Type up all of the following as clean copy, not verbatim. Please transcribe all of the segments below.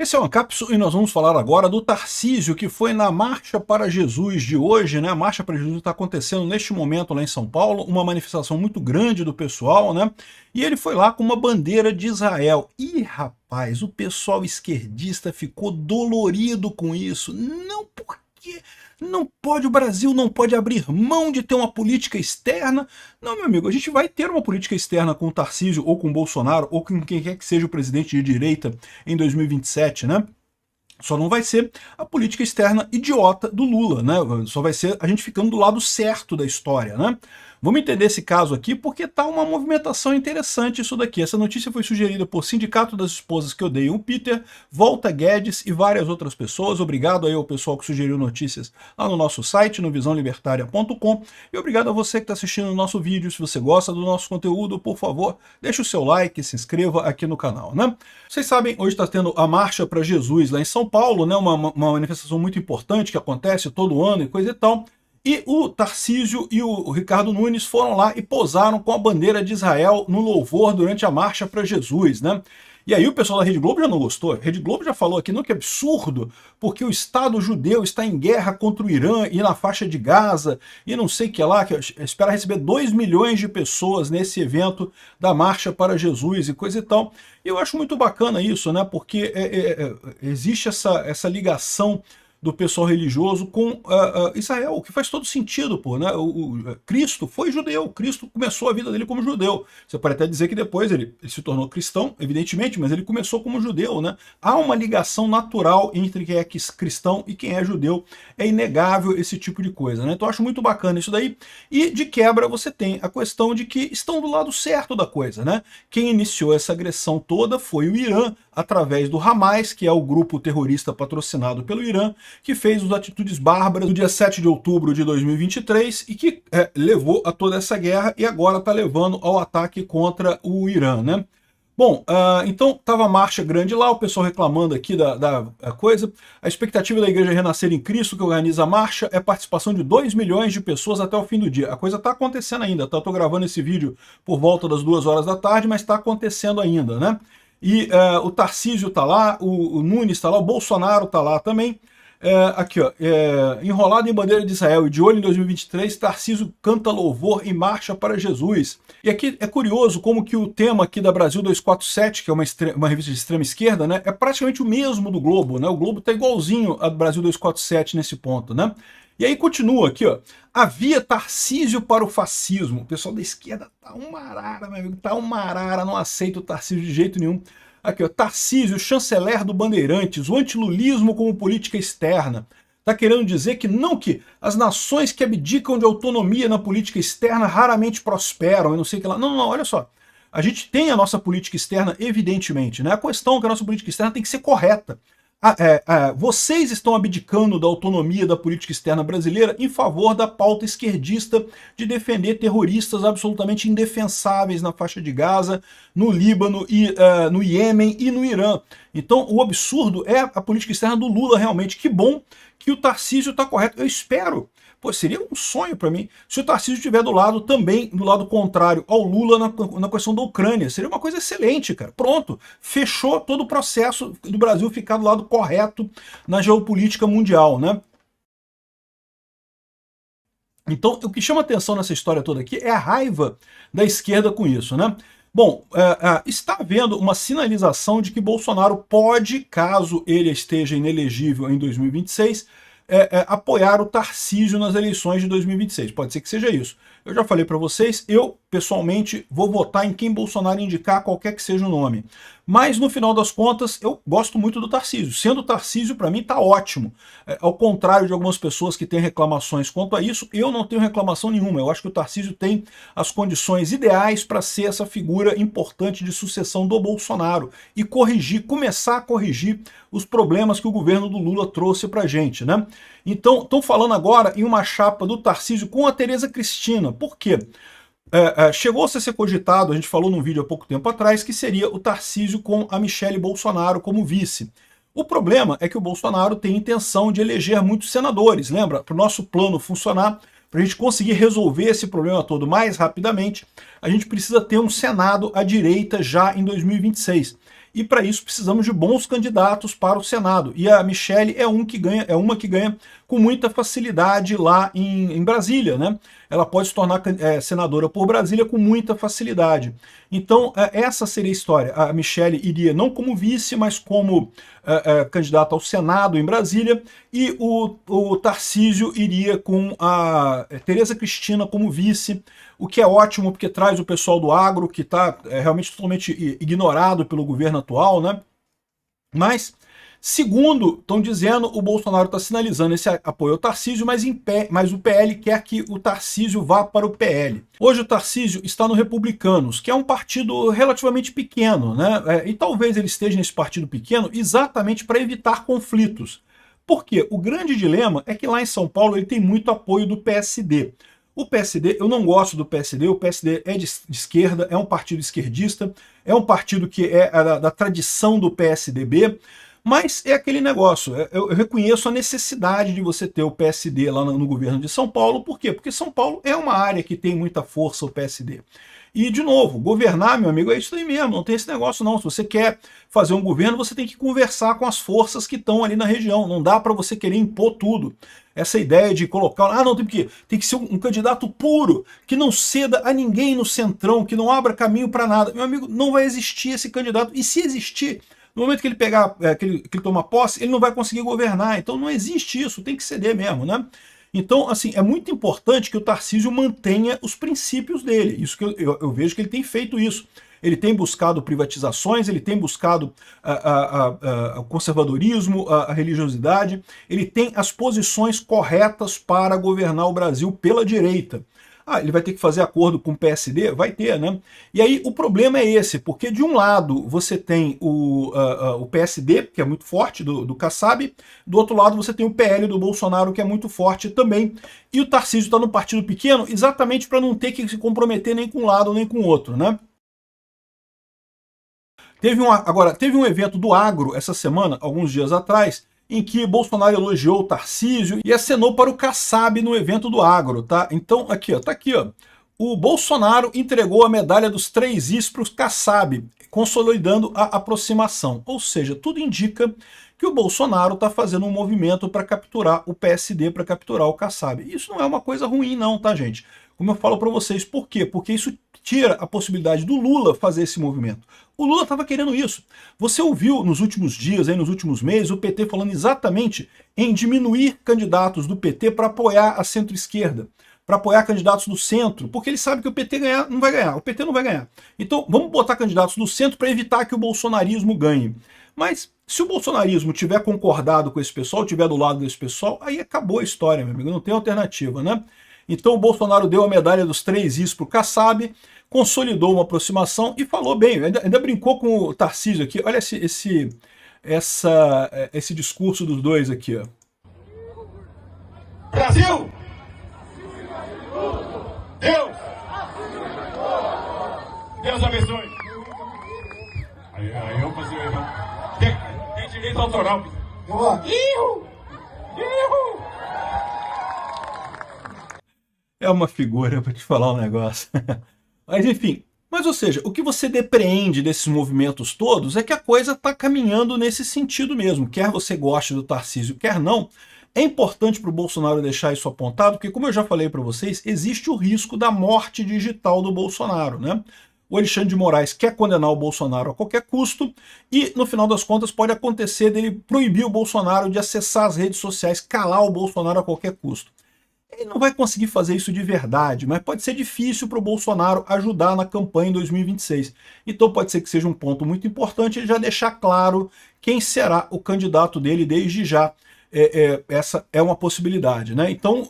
Esse é o Ancapsu e nós vamos falar agora do Tarcísio, que foi na Marcha para Jesus de hoje, né? A Marcha para Jesus está acontecendo neste momento lá em São Paulo, uma manifestação muito grande do pessoal, né? E ele foi lá com uma bandeira de Israel. E, rapaz, o pessoal esquerdista ficou dolorido com isso. Não, porque não pode, o Brasil não pode abrir mão de ter uma política externa. Não, meu amigo, a gente vai ter uma política externa com o Tarcísio, ou com o Bolsonaro, ou com quem quer que seja o presidente de direita em 2027, né? Só não vai ser a política externa idiota do Lula, né? Só vai ser a gente ficando do lado certo da história, né? Vamos entender esse caso aqui porque tá uma movimentação interessante isso daqui. Essa notícia foi sugerida por Sindicato das Esposas que Odeiam o Peter, Volta Guedes e várias outras pessoas. Obrigado aí ao pessoal que sugeriu notícias lá no nosso site, no visãolibertaria.com. E obrigado a você que está assistindo o nosso vídeo. Se você gosta do nosso conteúdo, por favor, deixe o seu like e se inscreva aqui no canal, né? Vocês sabem, hoje está tendo a Marcha para Jesus lá em São Paulo, né? Uma manifestação muito importante que acontece todo ano e coisa e tal. E o Tarcísio e o Ricardo Nunes foram lá e posaram com a bandeira de Israel no louvor durante a Marcha para Jesus, né? E aí o pessoal da Rede Globo já não gostou. A Rede Globo já falou aqui, não, que absurdo, porque o Estado judeu está em guerra contra o Irã e na faixa de Gaza, e não sei o que lá, que espera receber 2 milhões de pessoas nesse evento da Marcha para Jesus e coisa e tal. E eu acho muito bacana isso, né? Porque existe essa ligação do pessoal religioso com Israel, o que faz todo sentido, pô, né? Cristo foi judeu, Cristo começou a vida dele como judeu. Você pode até dizer que depois ele se tornou cristão, evidentemente, mas ele começou como judeu, né? Há uma ligação natural entre quem é cristão e quem é judeu. É inegável esse tipo de coisa, né? Então eu acho muito bacana isso daí. E de quebra você tem a questão de que estão do lado certo da coisa, né? Quem iniciou essa agressão toda foi o Irã, através do Hamas, que é o grupo terrorista patrocinado pelo Irã, que fez as atitudes bárbaras no dia 7 de outubro de 2023 e que levou a toda essa guerra e agora está levando ao ataque contra o Irã, né? Bom, então estava a marcha grande lá, o pessoal reclamando aqui da coisa. A expectativa da Igreja Renascer em Cristo, que organiza a marcha, é a participação de 2 milhões de pessoas até o fim do dia. A coisa está acontecendo ainda, tá? Eu estou gravando esse vídeo por volta das 2 horas da tarde, mas está acontecendo ainda, né? E o Tarcísio está lá, o Nunes está lá, o Bolsonaro está lá também. Aqui, ó, enrolado em bandeira de Israel e de olho em 2023, Tarcísio canta louvor em marcha para Jesus. E aqui é curioso como que o tema aqui da Brasil 247, que é uma revista de extrema esquerda, né, é praticamente o mesmo do Globo, né? O Globo está igualzinho a do Brasil 247 nesse ponto, né? E aí continua aqui, ó. Havia Tarcísio para o fascismo. O pessoal da esquerda tá uma arara, meu amigo, tá uma arara, não aceita o Tarcísio de jeito nenhum. Aqui, ó, Tarcísio, chanceler do Bandeirantes, o antilulismo como política externa. Tá querendo dizer que não, que as nações que abdicam de autonomia na política externa raramente prosperam, eu não sei o que lá. Não, não, olha só. A gente tem a nossa política externa, evidentemente, né? A questão é que a nossa política externa tem que ser correta. Vocês estão abdicando da autonomia da política externa brasileira em favor da pauta esquerdista de defender terroristas absolutamente indefensáveis na faixa de Gaza, no Líbano, e no Iêmen e no Irã. Então o absurdo é a política externa do Lula realmente. Que bom que o Tarcísio está correto. Eu espero. Pô, seria um sonho para mim se o Tarcísio estiver do lado também, do lado contrário ao Lula na questão da Ucrânia. Seria uma coisa excelente, cara. Pronto, fechou todo o processo do Brasil ficar do lado correto na geopolítica mundial, né? Então, o que chama atenção nessa história toda aqui é a raiva da esquerda com isso, né? Bom, está havendo uma sinalização de que Bolsonaro pode, caso ele esteja inelegível em 2026, apoiar o Tarcísio nas eleições de 2026. Pode ser que seja isso. Eu já falei para vocês, eu pessoalmente vou votar em quem Bolsonaro indicar, qualquer que seja o nome. Mas no final das contas, eu gosto muito do Tarcísio. Sendo o Tarcísio, para mim, tá ótimo. Ao contrário de algumas pessoas que têm reclamações quanto a isso, eu não tenho reclamação nenhuma. Eu acho que o Tarcísio tem as condições ideais para ser essa figura importante de sucessão do Bolsonaro e começar a corrigir os problemas que o governo do Lula trouxe para a gente, né? Então, estão falando agora em uma chapa do Tarcísio com a Tereza Cristina. Por quê? Chegou-se a ser cogitado, a gente falou num vídeo há pouco tempo atrás, que seria o Tarcísio com a Michele Bolsonaro como vice. O problema é que o Bolsonaro tem intenção de eleger muitos senadores, lembra? Para o nosso plano funcionar, para a gente conseguir resolver esse problema todo mais rapidamente, a gente precisa ter um Senado à direita já em 2026. e para isso precisamos de bons candidatos para o Senado. E a Michelle é uma que ganha com muita facilidade lá em Brasília, né? Ela pode se tornar senadora por Brasília com muita facilidade. Então, essa seria a história. A Michelle iria não como vice, mas como candidata ao Senado em Brasília, e o Tarcísio iria com a Tereza Cristina como vice, o que é ótimo, porque traz o pessoal do agro, que está realmente totalmente ignorado pelo governo atual, né? Mas, segundo estão dizendo, o Bolsonaro está sinalizando esse apoio ao Tarcísio, mas o PL quer que o Tarcísio vá para o PL. Hoje o Tarcísio está no Republicanos, que é um partido relativamente pequeno, né? E talvez ele esteja nesse partido pequeno exatamente para evitar conflitos. Por quê? O grande dilema é que lá em São Paulo ele tem muito apoio do PSD. O PSD, eu não gosto do PSD, o PSD é de esquerda, é um partido esquerdista, é um partido que é da tradição do PSDB, mas é aquele negócio, eu reconheço a necessidade de você ter o PSD lá no governo de São Paulo. Por quê? Porque São Paulo é uma área que tem muita força, o PSD. E, de novo, governar, meu amigo, é isso aí mesmo, não tem esse negócio não. Se você quer fazer um governo, você tem que conversar com as forças que estão ali na região, não dá para você querer impor tudo. Essa ideia de colocar, não, tem que ser um candidato puro, que não ceda a ninguém no centrão, que não abra caminho para nada. Meu amigo, não vai existir esse candidato, e se existir, no momento que ele pegar, que ele toma posse, ele não vai conseguir governar. Então não existe isso, tem que ceder mesmo, né? Então, assim, é muito importante que o Tarcísio mantenha os princípios dele. Isso que eu vejo que ele tem feito isso. Ele tem buscado privatizações, ele tem buscado o conservadorismo, a religiosidade, ele tem as posições corretas para governar o Brasil pela direita. Ele vai ter que fazer acordo com o PSD? Vai ter, né? E aí o problema é esse, porque de um lado você tem o PSD, que é muito forte, do Kassab, do outro lado você tem o PL do Bolsonaro, que é muito forte também, e o Tarcísio está no partido pequeno exatamente para não ter que se comprometer nem com um lado nem com o outro, né? Teve um evento do agro essa semana, alguns dias atrás, em que Bolsonaro elogiou o Tarcísio e acenou para o Kassab no evento do agro, tá? Então, tá aqui, ó. O Bolsonaro entregou a medalha dos 3 Is para o Kassab, consolidando a aproximação. Ou seja, tudo indica que o Bolsonaro está fazendo um movimento para capturar o PSD, para capturar o Kassab. Isso não é uma coisa ruim não, tá, gente? Como eu falo para vocês, por quê? Porque isso tira a possibilidade do Lula fazer esse movimento. O Lula estava querendo isso. Você ouviu nos últimos dias, nos últimos meses, o PT falando exatamente em diminuir candidatos do PT para apoiar a centro-esquerda, para apoiar candidatos do centro, porque ele sabe que o PT não vai ganhar, o PT não vai ganhar. Então vamos botar candidatos do centro para evitar que o bolsonarismo ganhe. Mas se o bolsonarismo tiver concordado com esse pessoal, tiver do lado desse pessoal, aí acabou a história, meu amigo, não tem alternativa, né? Então o Bolsonaro deu a medalha dos 3 Is para o Kassab, consolidou uma aproximação e falou bem, ainda brincou com o Tarcísio aqui. Olha esse discurso dos dois aqui, ó. Brasil! Deus abençoe. Aí eu fazer o irmão. Tem direito autoral. Ihu! É uma figura, para te falar um negócio. Mas enfim, ou seja, o que você depreende desses movimentos todos é que a coisa está caminhando nesse sentido mesmo. Quer você goste do Tarcísio, quer não, é importante para o Bolsonaro deixar isso apontado, porque como eu já falei para vocês, existe o risco da morte digital do Bolsonaro, né? O Alexandre de Moraes quer condenar o Bolsonaro a qualquer custo e, no final das contas, pode acontecer dele proibir o Bolsonaro de acessar as redes sociais, calar o Bolsonaro a qualquer custo. Ele não vai conseguir fazer isso de verdade, mas pode ser difícil para o Bolsonaro ajudar na campanha em 2026. Então pode ser que seja um ponto muito importante ele já deixar claro quem será o candidato dele desde já. Essa é uma possibilidade, né? Então,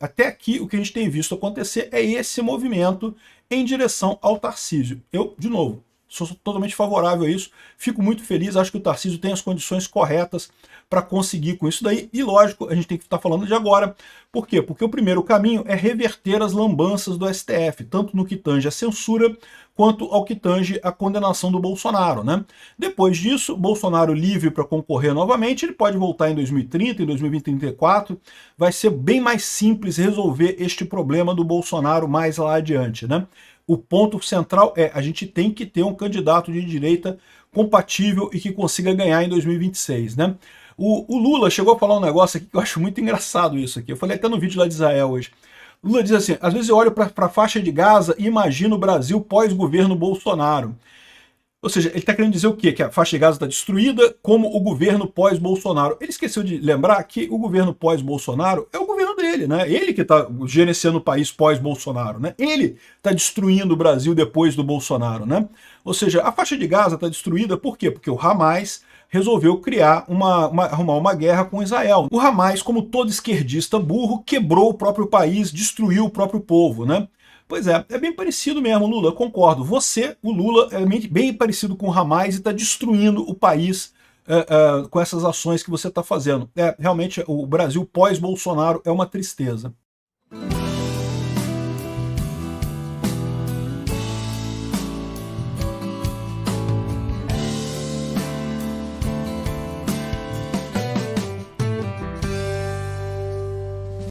até aqui o que a gente tem visto acontecer é esse movimento em direção ao Tarcísio. Eu, de novo, sou totalmente favorável a isso, fico muito feliz, acho que o Tarcísio tem as condições corretas para conseguir com isso daí, e lógico, a gente tem que estar falando de agora. Por quê? Porque o primeiro caminho é reverter as lambanças do STF, tanto no que tange a censura, quanto ao que tange a condenação do Bolsonaro, né? Depois disso, Bolsonaro livre para concorrer novamente, ele pode voltar em 2030, em 2034, vai ser bem mais simples resolver este problema do Bolsonaro mais lá adiante, né? O ponto central é, a gente tem que ter um candidato de direita compatível e que consiga ganhar em 2026, né? O Lula chegou a falar um negócio aqui que eu acho muito engraçado isso aqui. Eu falei até no vídeo lá de Israel hoje. Lula diz assim, às vezes eu olho para a faixa de Gaza e imagino o Brasil pós-governo Bolsonaro. Ou seja, ele está querendo dizer o quê? Que a faixa de Gaza está destruída como o governo pós-Bolsonaro. Ele esqueceu de lembrar que o governo pós-Bolsonaro é o governo dele, né? Ele que está gerenciando o país pós-Bolsonaro, né? Ele está destruindo o Brasil depois do Bolsonaro, né? Ou seja, a faixa de Gaza está destruída por quê? Porque o Hamas resolveu criar arrumar uma guerra com Israel. O Hamas, como todo esquerdista burro, quebrou o próprio país, destruiu o próprio povo, né? Pois é bem parecido mesmo, Lula, eu concordo. Você, o Lula, é bem parecido com o Hamas e está destruindo o país com essas ações que você está fazendo. Realmente, o Brasil pós-Bolsonaro é uma tristeza.